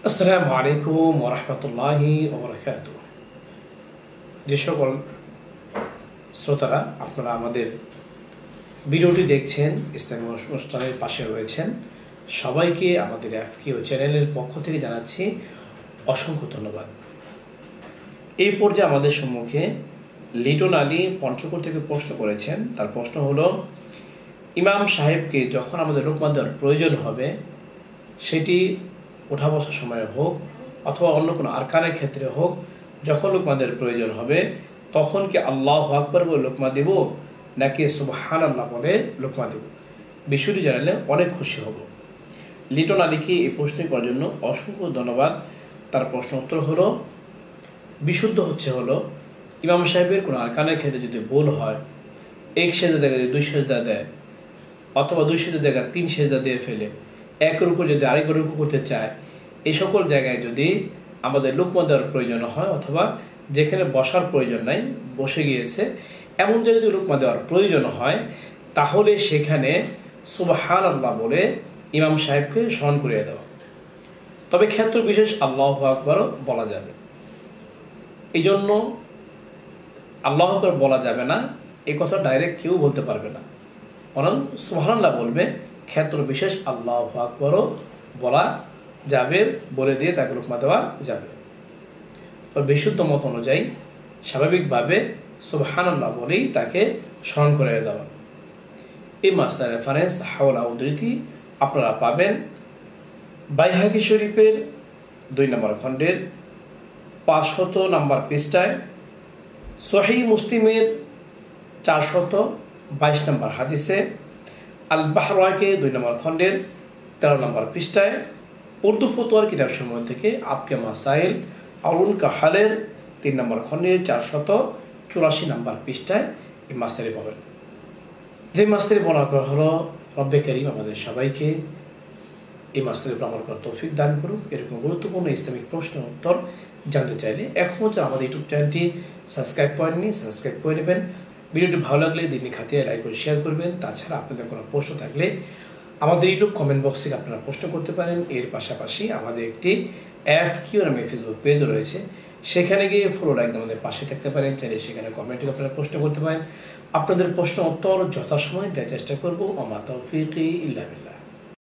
আসসালামু আলাইকুম ওয়া রাহমাতুল্লাহি ওয়া বারাকাতুহু। যে সকল শ্রোতারা আপনারা আমাদের ভিডিওটি দেখছেন, ইসলামী অনুষ্ঠানের পাশে রয়েছেন, সবাইকে আমাদের এফকিউ চ্যানেলের পক্ষ থেকে জানাচ্ছি অসংখ্য ধন্যবাদ। এই পর্যায়ে আমাদের সম্মুখে লিটন আলী পঞ্চগড় থেকে প্রশ্ন করেছেন। তার প্রশ্ন হলো, ইমাম সাহেবকে যখন আমাদের লুকমা দেওয়ার প্রয়োজন হবে, সেটি ওঠা বসার সময় হোক অথবা অন্য কোনো আরকানের ক্ষেত্রে হোক, যখন লুকমা দেওয়ার প্রয়োজন হবে তখন কি আল্লাহু আকবার বলে লুকমা দেব নাকি সুবহানাল্লাহ বলে লুকমা দেব? বিষয়টি জানালে অনেক খুশি হব। লিটন আলীকে এই প্রশ্ন করার জন্য অসংখ্য ধন্যবাদ। তার প্রশ্ন উত্তর হলো, বিশুদ্ধ হলো ইমাম সাহেবের কোনো আরকানের ক্ষেত্রে যদি ভুল হয়, এক সেজদা জায়গায় যদি দুই সেজদা দেয় অথবা দুই সেজদা জায়গায় তিন সেজদা দিয়ে ফেলে, একের উপর যদি আরেকবার রুকু করতে চায়, এই সকল জায়গায় যদি আমাদের লুকমা দেওয়ার প্রয়োজন হয় অথবা যেখানে বসার প্রয়োজন নাই বসে গিয়েছে এমন জায়গায় যদি লুকমা দেওয়ার প্রয়োজন হয়, তাহলে সেখানে সুবহানাল্লাহ বলে ইমাম সাহেবকে স্মরণ করিয়ে দেওয়া। তবে ক্ষেত্র বিশেষ আল্লাহু আকবারও বলা যাবে। এই জন্য আল্লাহু আকবার বলা যাবে না এই কথা ডাইরেক্ট কেউ বলতে পারবে না, বরং সুবহানাল্লাহ বলবে। ক্ষেত্র বিশেষ আল্লাহু আকবারও বলা যাবে, বলে দিয়ে তাকে লুকমা দেওয়া যাবে। তো বিশুদ্ধ মত অনুযায়ী স্বাভাবিকভাবে সুবহানাল্লাহ বলেই তাকে স্মরণ করে দেওয়া। এই মাসলার রেফারেন্স হাওলা উদ্ধৃতি আপনারা পাবেন বাইহাকি শরীফের 2 নম্বর খণ্ডের 500 নম্বর পৃষ্ঠায়, সহিহ মুসলিমের 422 নম্বর হাদিসে, আল বাহরাকে 2 নম্বর খণ্ডের 13 নম্বর পৃষ্ঠায়, উর্দু ফতোয়ার কিতাব সমূহ থেকে আপকে মাসাইল আউন কাহালের 3 নম্বর খণ্ডের 484 নম্বর পৃষ্ঠায় এই মাসলাটি পাবেন। যে মাসলাটি বলা করা হলো, রব্বে কারীম আমাদের সবাইকে এই মাসলাটির উপর আমল করার তৌফিক দান করুক। এরকম গুরুত্বপূর্ণ ইসলামিক প্রশ্ন উত্তর জানতে চাইলে এখনও যে আমাদের ইউটিউব চ্যানেলটি সাবস্ক্রাইব করেননি, সাবস্ক্রাইব করে নেবেন। ভিডিওটি ভালো লাগলে দিনই খাতিরে লাইক করে শেয়ার করবেন। তাছাড়া আপনাদের কোনো প্রশ্ন থাকলে আমাদের ইউটিউব কমেন্ট বক্স থেকে আপনারা প্রশ্ন করতে পারেন। এর পাশাপাশি আমাদের একটি এফকিউ নামে ফেসবুক পেজ রয়েছে, সেখানে গিয়ে ফলো লাইক আমাদের পাশে থাকতে পারেন। চাইলে সেখানে কমেন্টে আপনারা প্রশ্ন করতে পারেন। আপনাদের প্রশ্ন উত্তর যথাসময়ে দেওয়ার চেষ্টা করবো। ওয়া মা তাওফীকি ইল্লা বিল্লাহ।